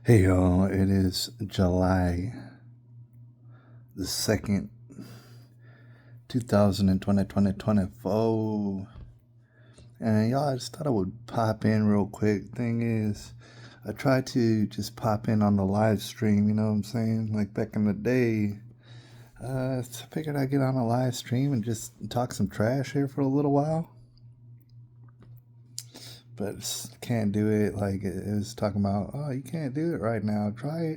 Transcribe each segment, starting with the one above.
Hey y'all, it is July the 2nd, 2020, 2024. And y'all, I just thought I would pop in real quick. Thing is, I tried to just pop in on the live stream, you know what I'm saying? Like back in the day. So I figured I'd get on a live stream and just talk some trash here for a little while. But can't do it. Like it was talking about, oh, you can't do it right now. Try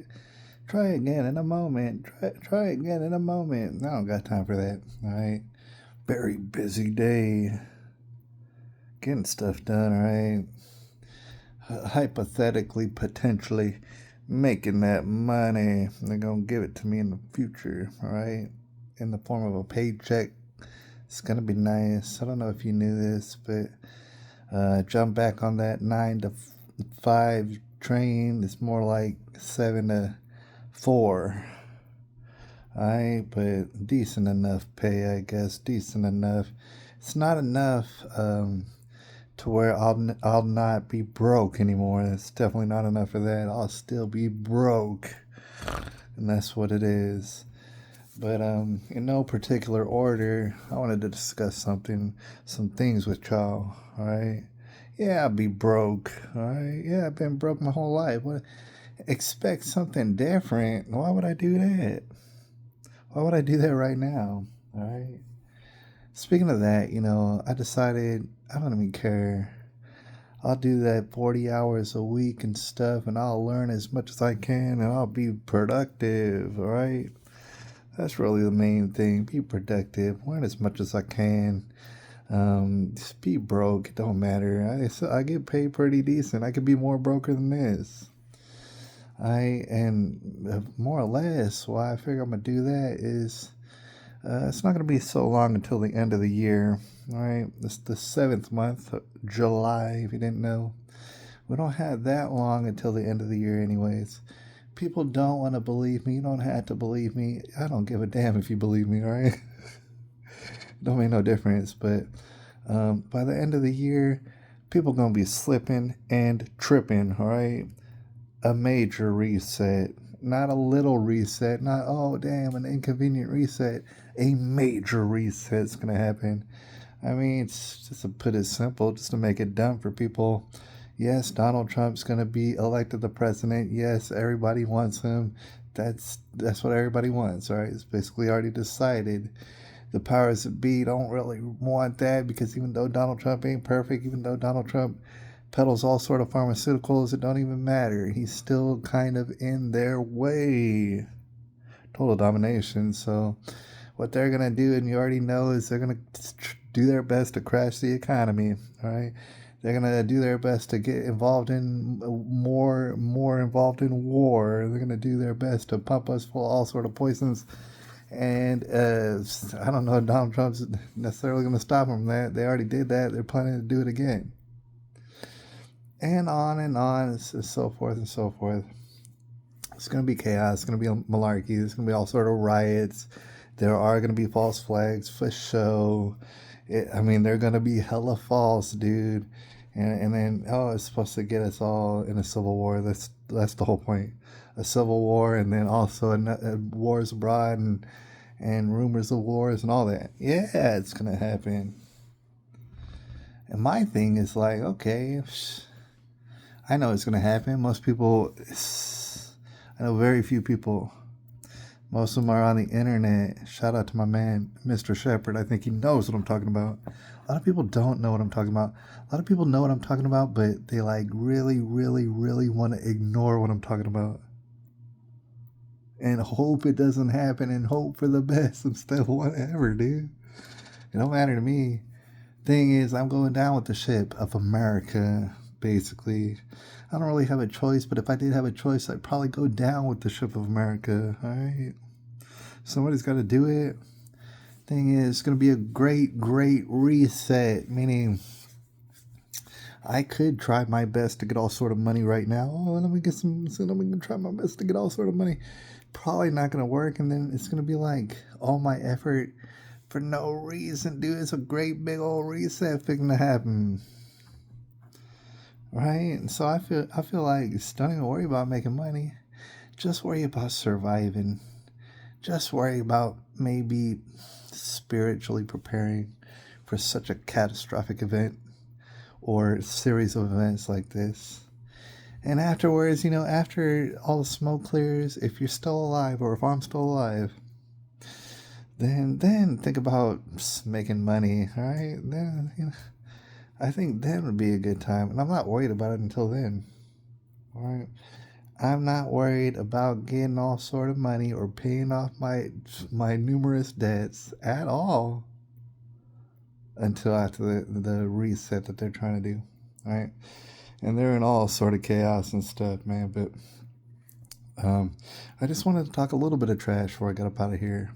again in a moment. Try again in a moment. I don't got time for that. All right. Very busy day. Getting stuff done, all right? Hypothetically, potentially making that money. They're going to give it to me in the future, all right? In the form of a paycheck. It's going to be nice. I don't know if you knew this, but jump back on that 9 to 5 train. It's more like 7 to 4. Alright, but decent enough pay, I guess. Decent enough. It's not enough to where I'll not be broke anymore. It's definitely not enough for that. I'll still be broke, and that's what it is. But in no particular order, I wanted to discuss some things with y'all. All right. Yeah, I'll be broke. All right. Yeah, I've been broke my whole life. What? Expect something different. Why would I do that? Why would I do that right now? All right. Speaking of that, I decided I don't even care. I'll do that 40 hours a week and stuff, and I'll learn as much as I can, and I'll be productive. All right. That's really the main thing. Be productive. Learn as much as I can. Just be broke. It don't matter. I get paid pretty decent. I could be more broker than this. And more or less why I figure I'm gonna do that is it's not gonna be so long until the end of the year. All right, it's the 7th month, July. If you didn't know, we don't have that long until the end of the year, anyways. People don't want to believe me. You don't have to believe me. I don't give a damn if you believe me. All right, don't make no difference. But by the end of the year, people gonna be slipping and tripping. All right, a major reset, not a little reset, not, oh, damn, an inconvenient reset. A major reset's going to happen. I mean, it's just to put it simple, just to make it dumb for people. Yes, Donald Trump's going to be elected the president. Yes, everybody wants him. That's what everybody wants, right? It's basically already decided. The powers that be don't really want that because even though Donald Trump ain't perfect, even though Donald Trump peddles all sort of pharmaceuticals, it don't even matter. He's still kind of in their way. Total domination. So what they're gonna do, and you already know, is they're gonna do their best to crash the economy. All right. They're gonna do their best to get involved in more involved in war. They're gonna do their best to pump us full of all sort of poisons. And I don't know if Donald Trump's necessarily going to stop them from that. They already did that. They're planning to do it again. And on, and so forth and so forth. It's going to be chaos. It's going to be malarkey. It's going to be all sort of riots. There are going to be false flags for show. They're going to be hella false, dude. And then, oh, it's supposed to get us all in a civil war. That's the whole point. A civil war, and then also wars abroad, and rumors of wars and all that. Yeah, it's going to happen. And my thing is like, okay, I know it's going to happen. Most people, I know very few people. Most of them are on the internet. Shout out to my man, Mr. Shepard. I think he knows what I'm talking about. A lot of people don't know what I'm talking about. A lot of people know what I'm talking about, but they like really, really, really want to ignore what I'm talking about. And hope it doesn't happen and hope for the best instead of whatever, dude. It don't matter to me. Thing is, I'm going down with the ship of America, basically. I don't really have a choice, but if I did have a choice, I'd probably go down with the ship of America, alright? Somebody's got to do it. Thing is, it's going to be a great, great reset, meaning I could try my best to get all sort of money right now. Oh, let me try my best to get all sort of money. Probably not going to work, and then it's going to be like all my effort for no reason, dude. It's a great big old reset fixing to happen. right? And so I feel like don't even worry about making money. Just worry about surviving. Just worry about maybe spiritually preparing for such a catastrophic event or series of events like this. And afterwards, after all the smoke clears, if you're still alive or if I'm still alive, then think about making money, all right? Then I think then would be a good time, and I'm not worried about it until then. All right, I'm not worried about getting all sort of money or paying off my numerous debts at all until after the reset that they're trying to do. All right, and they're in all sort of chaos and stuff, man. But I just wanted to talk a little bit of trash before I got up out of here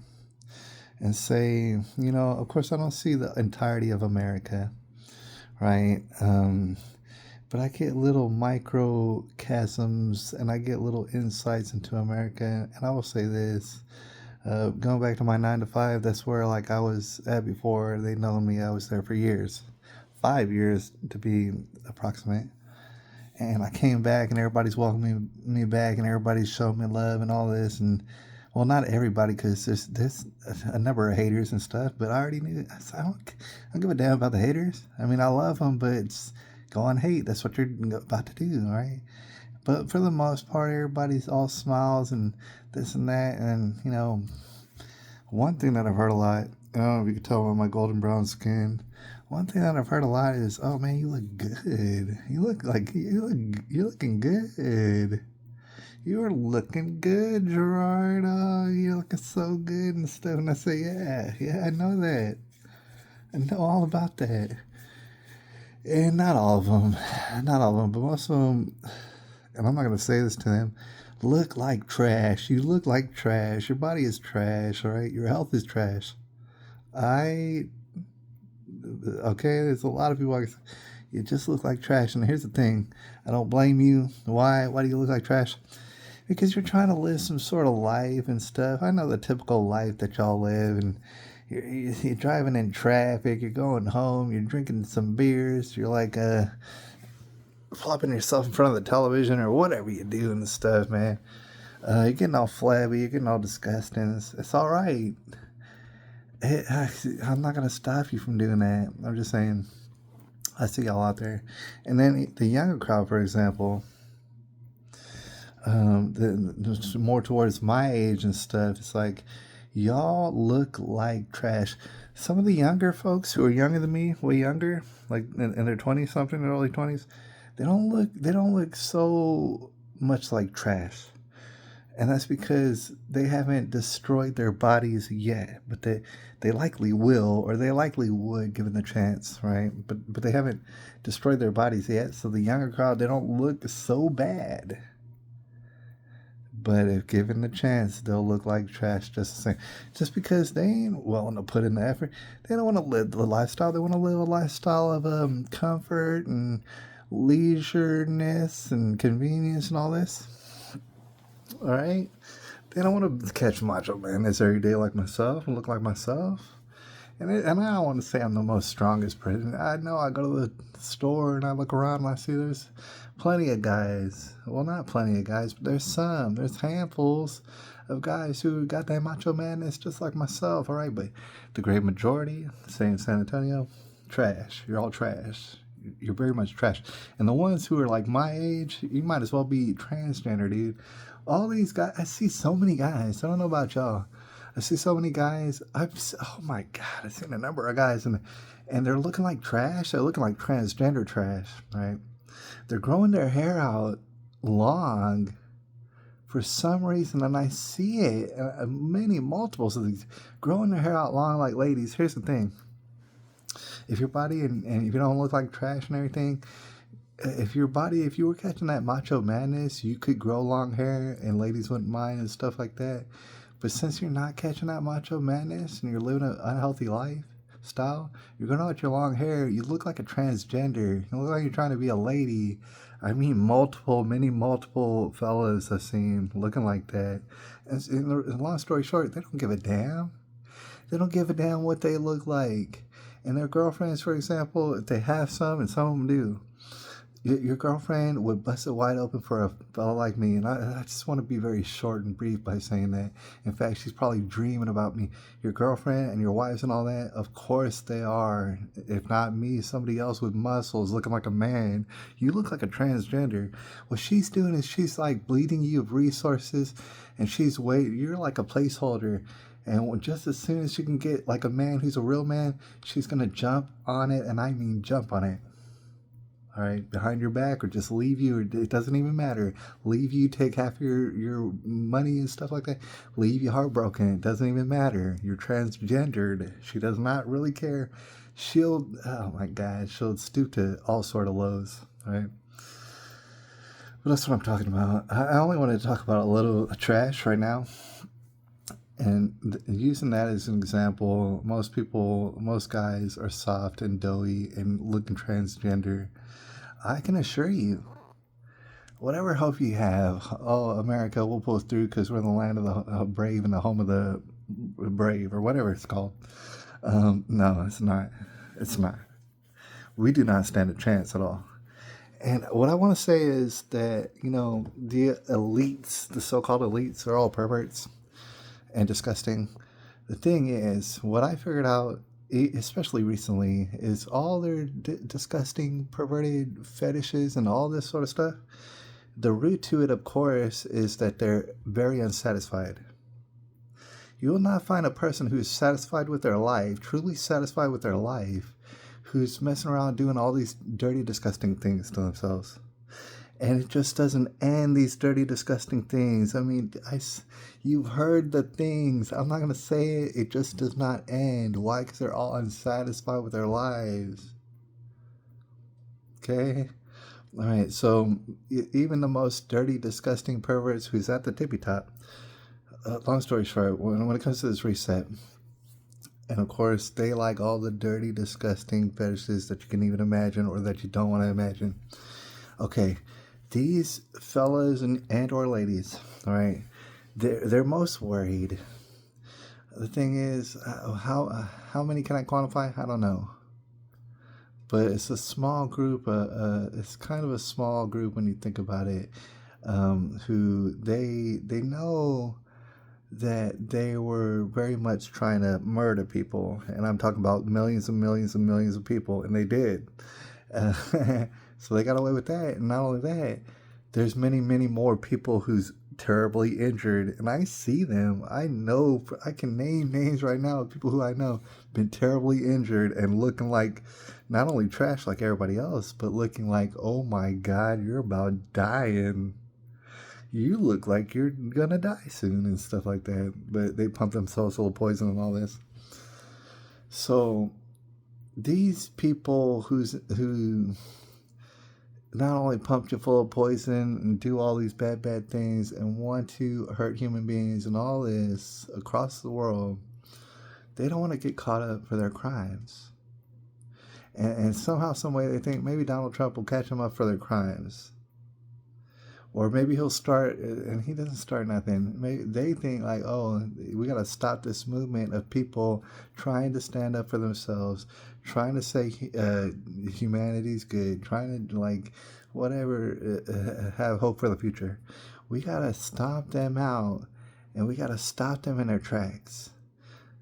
and say, of course, I don't see the entirety of America, right? But I get little microchasms and I get little insights into America. And I will say this, going back to my 9 to 5, that's where like I was at before. They known me. I was there for years, 5 years to be approximate. And I came back and everybody's welcoming me back and everybody's showing me love and all this. And well, not everybody, because there's a number of haters and stuff. But I already knew. I don't give a damn about the haters. I mean, I love them, but it's go on hate. That's what you're about to do, right? But for the most part, everybody's all smiles and this and that. And one thing that I've heard a lot. I don't know if you can tell by my golden brown skin. One thing that I've heard a lot is, "Oh man, you look good. You're looking good. You are looking good, Gerard. Oh, you're looking so good and stuff." And I say, yeah, I know that. I know all about that. And not all of them, but most of them, and I'm not going to say this to them, look like trash. You look like trash. Your body is trash, all right? Your health is trash. Okay, there's a lot of people like, you just look like trash. And here's the thing, I don't blame you. Why do you look like trash? Because you're trying to live some sort of life and stuff. I know the typical life that y'all live, and you're driving in traffic, you're going home, you're drinking some beers, you're like flopping yourself in front of the television or whatever you do and stuff, man. You're getting all flabby, you're getting all disgusting. It's all right. I'm not going to stop you from doing that. I'm just saying, I see y'all out there. And then the younger crowd, for example, more towards my age and stuff, it's like, y'all look like trash. Some of the younger folks who are younger than me, way younger, like in their 20s something, their early 20s, they don't look so much like trash. And that's because they haven't destroyed their bodies yet, but they likely will, or they likely would given the chance, right? But they haven't destroyed their bodies yet. So the younger crowd, they don't look so bad. But if given the chance, they'll look like trash just the same. Just because they ain't willing to put in the effort. They don't want to live the lifestyle. They want to live a lifestyle of comfort and leisureness and convenience and all this. All right? They don't want to catch Macho Man this every day like myself and look like myself. And I don't want to say I'm the most strongest person. I know I go to the store and I look around and I see there's plenty of guys. Well, not plenty of guys, but there's handfuls of guys who got that macho madness just like myself, all right? But the great majority, say in San Antonio, trash. You're all trash. You're very much trash. And the ones who are like my age, you might as well be transgender, dude. All these guys, I see so many guys. I don't know about y'all. I see so many guys. Oh my God, I've seen a number of guys and they're looking like trash. They're looking like transgender trash, right? They're growing their hair out long for some reason, and I see it, multiples of these, growing their hair out long like ladies. Here's the thing. If your body, and if you don't look like trash and everything, if you were catching that macho madness, you could grow long hair and ladies wouldn't mind and stuff like that. But since you're not catching that macho madness and you're living an unhealthy lifestyle, you're going out with your long hair, you look like a transgender. You look like you're trying to be a lady. I mean, multiple fellas I've seen looking like that. And long story short, they don't give a damn. They don't give a damn what they look like. And their girlfriends, for example, if they have some, and some of them do, Your girlfriend would bust it wide open for a fella like me, and I just want to be very short and brief by saying that. In fact, she's probably dreaming about me. Your girlfriend and your wives and all that, of course they are. If not me, somebody else with muscles looking like a man. You look like a transgender. What she's doing is she's like bleeding you of resources, and she's waiting. You're like a placeholder. And just as soon as she can get like a man who's a real man, she's gonna jump on it, and I mean jump on it. All right, behind your back, or just leave you. It doesn't even matter. Leave you, take half your money and stuff like that. Leave you heartbroken. It doesn't even matter. You're transgendered. She does not really care. She'll, oh my God, she'll stoop to all sort of lows. All right, but that's what I'm talking about. I only wanted to talk about a little trash right now. And using that as an example, most people, most guys are soft and doughy and looking transgender. I can assure you, whatever hope you have, oh, America, we'll pull through because we're in the land of the brave and the home of the brave, or whatever it's called. No, it's not. It's not. We do not stand a chance at all. And what I want to say is that, the elites, the so called elites, are all perverts and disgusting. The thing is, what I figured out, especially recently, is all their disgusting, perverted fetishes and all this sort of stuff. The root to it, of course, is that they're very unsatisfied. You will not find a person who's satisfied with their life, truly satisfied with their life, who's messing around doing all these dirty, disgusting things to themselves. And it just doesn't end, these dirty, disgusting things. I mean, you've heard the things. I'm not going to say it. It just does not end. Why? Because they're all unsatisfied with their lives. Okay? All right, so even the most dirty, disgusting perverts who's at the tippy top, long story short, when it comes to this reset, and of course, they like all the dirty, disgusting fetishes that you can even imagine or that you don't want to imagine. Okay, these fellas and or ladies, all right, they're most worried. The thing is, how many can I quantify? I don't know. But it's a small group. It's kind of a small group when you think about it. Who they know that they were very much trying to murder people, and I'm talking about millions and millions and millions of people, and they did. Uh, so they got away with that, and not only that, there's many, many more people who's terribly injured, and I see them. I know, I can name names right now of people who I know been terribly injured and looking like not only trash like everybody else, but looking like, oh my God, you're about dying. You look like you're gonna die soon and stuff like that. But they pump themselves full of poison and all this. So these people who not only pump you full of poison and do all these bad things and want to hurt human beings and all this across the world, they don't want to get caught up for their crimes. And somehow, some way, they think maybe Donald Trump will catch them up for their crimes. Or maybe he'll start, and he doesn't start nothing. Maybe they think like, oh, we got to stop this movement of people trying to stand up for themselves, trying to say humanity's good, trying to like whatever, have hope for the future. We got to stop them out, and we got to stop them in their tracks.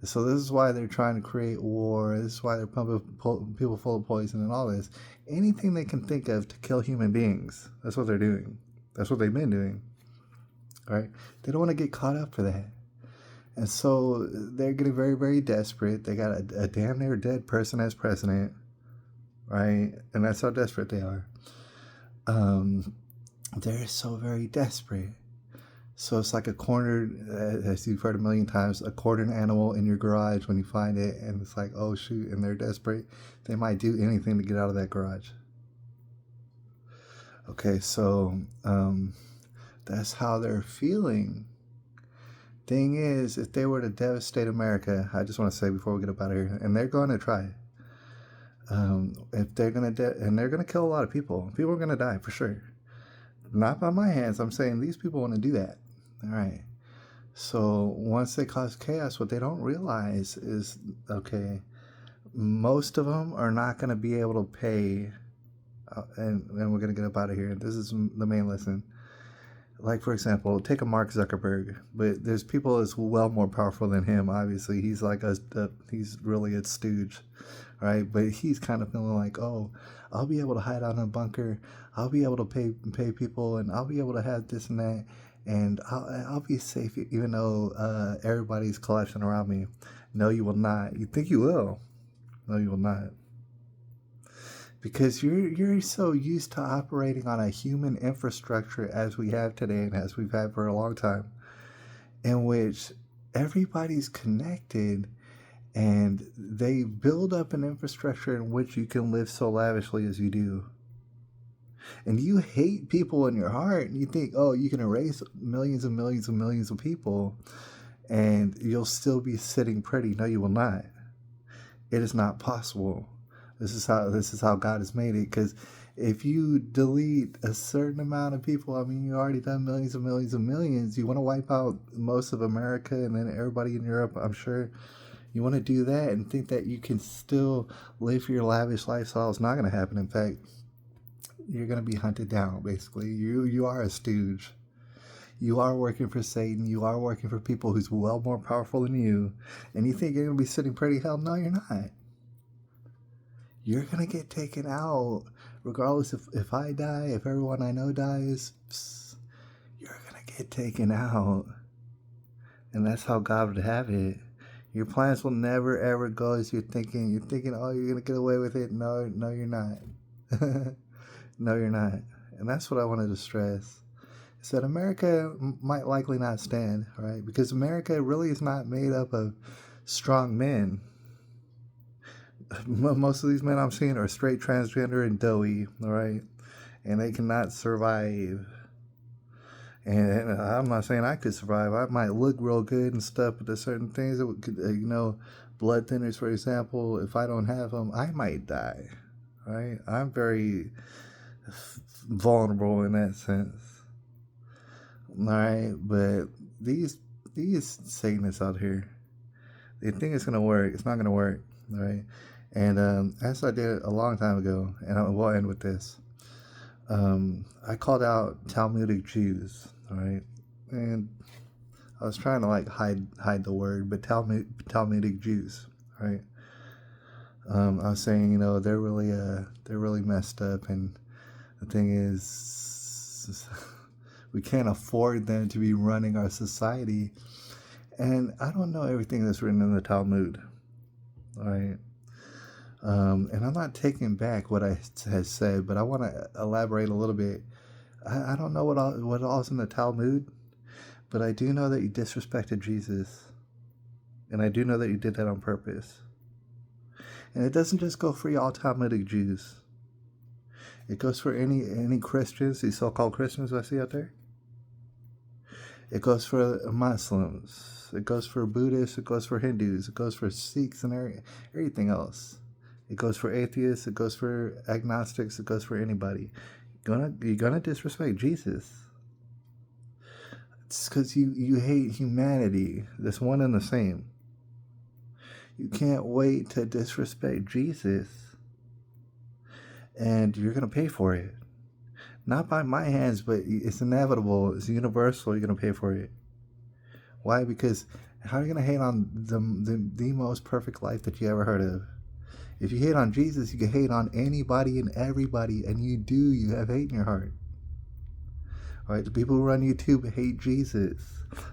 So this is why they're trying to create war. This is why they're pumping people full of poison and all this. Anything they can think of to kill human beings. That's what they're doing. That's what they've been doing. Right? They don't want to get caught up for that. And so they're getting very, very desperate. They got a damn near dead person as president. Right? And that's how desperate they are. They're so very desperate. So it's like a cornered, as you've heard a million times, a cornered animal in your garage when you find it, and it's like, oh shoot, and they're desperate. They might do anything to get out of that garage. Okay, so that's how they're feeling. Thing is, if they were to devastate America, I just want to say before we get up out of here, and they're going to try. If they're going to, and they're going to kill a lot of people. People are going to die for sure. Not by my hands. I'm saying these people want to do that. All right. So once they cause chaos, what they don't realize is, okay, most of them are not going to be able to pay and we're gonna get up out of here. This is the main lesson. Like, for example, take a Mark Zuckerberg, but there's people as well more powerful than him. Obviously, he's like he's really a stooge, right? But he's kind of feeling like, oh, I'll be able to hide out in a bunker. I'll be able to pay people, and I'll be able to have this and that, and I'll be safe even though everybody's collapsing around me. No, you will not. You think you will? No, you will not. Because you're so used to operating on a human infrastructure as we have today and as we've had for a long time, in which everybody's connected and they build up an infrastructure in which you can live so lavishly as you do. And you hate people in your heart, and you think, oh, you can erase millions and millions and millions of people and you'll still be sitting pretty. No, you will not. It is not possible. This is how God has made it. Because if you delete a certain amount of people, I mean, you already done millions and millions and millions. You want to wipe out most of America and then everybody in Europe, I'm sure. You want to do that and think that you can still live your lavish lifestyle. It's not going to happen. In fact, you're going to be hunted down, basically. You are a stooge. You are working for Satan. You are working for people who's well more powerful than you. And you think you're going to be sitting pretty? Hell no, you're not. You're going to get taken out. Regardless if I die, if everyone I know dies, you're going to get taken out. And that's how God would have it. Your plans will never, ever go as you're thinking. You're thinking, oh, you're going to get away with it. No, you're not. No, you're not. And that's what I wanted to stress. Is that America might likely not stand, right? Because America really is not made up of strong men. Most of these men I'm seeing are straight, transgender, and doughy, all right? And they cannot survive. And I'm not saying I could survive. I might look real good and stuff, but there's certain things that would, blood thinners, for example, if I don't have them, I might die, right? I'm very vulnerable in that sense. All right, but these Satanists out here, they think it's gonna work. It's not gonna work, all right? And as I did a long time ago, and I will end with this. I called out Talmudic Jews, all right, and I was trying to hide the word, but Talmudic Jews, right? I was saying, they're really messed up, and the thing is, we can't afford them to be running our society. And I don't know everything that's written in the Talmud, all right? And I'm not taking back what I had said, but I want to elaborate a little bit. I don't know what all's in the Talmud, but I do know that you disrespected Jesus. And I do know that you did that on purpose. And it doesn't just go for y'all Talmudic Jews. It goes for any Christians, these so-called Christians I see out there. It goes for Muslims. It goes for Buddhists. It goes for Hindus. It goes for Sikhs and everything else. It goes for atheists. It goes for agnostics. It goes for anybody. You're gonna disrespect Jesus. It's because you hate humanity. That's one and the same. You can't wait to disrespect Jesus. And you're gonna pay for it. Not by my hands, but it's inevitable. It's universal. You're going to pay for it. Why? Because how are you going to hate on the most perfect life that you ever heard of? If you hate on Jesus, you can hate on anybody and everybody, and you have hate in your heart. All right, the people who run YouTube hate Jesus.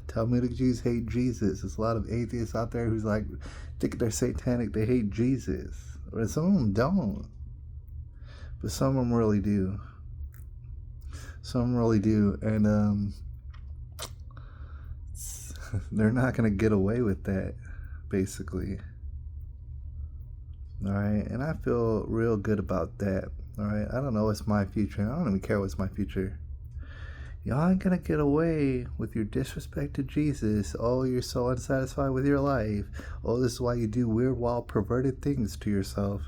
Talmudic Jews hate Jesus. There's a lot of atheists out there who's like, think they're satanic, they hate Jesus. Or some of them don't. But some of them really do. Some really do, and they're not going to get away with that, basically. All right, and I feel real good about that. All right, I don't know what's my future. I don't even care what's my future. Y'all ain't going to get away with your disrespect to Jesus. Oh, you're so unsatisfied with your life. Oh, this is why you do weird, wild, perverted things to yourself.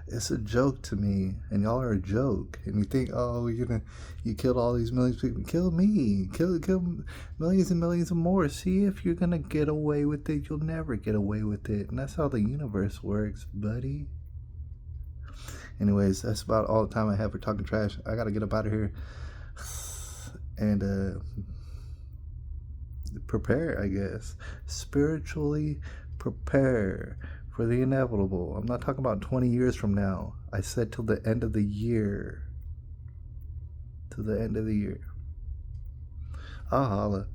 It's a joke to me, and y'all are a joke. And you think, oh, you killed all these millions of people. Kill me. Kill millions and millions of more. See if you're gonna get away with it. You'll never get away with it. And that's how the universe works, buddy. Anyways, that's about all the time I have for talking trash. I gotta get up out of here and prepare, I guess. Spiritually prepare for the inevitable. I'm not talking about 20 years from now. I said till the end of the year. To the end of the year. I'll holla.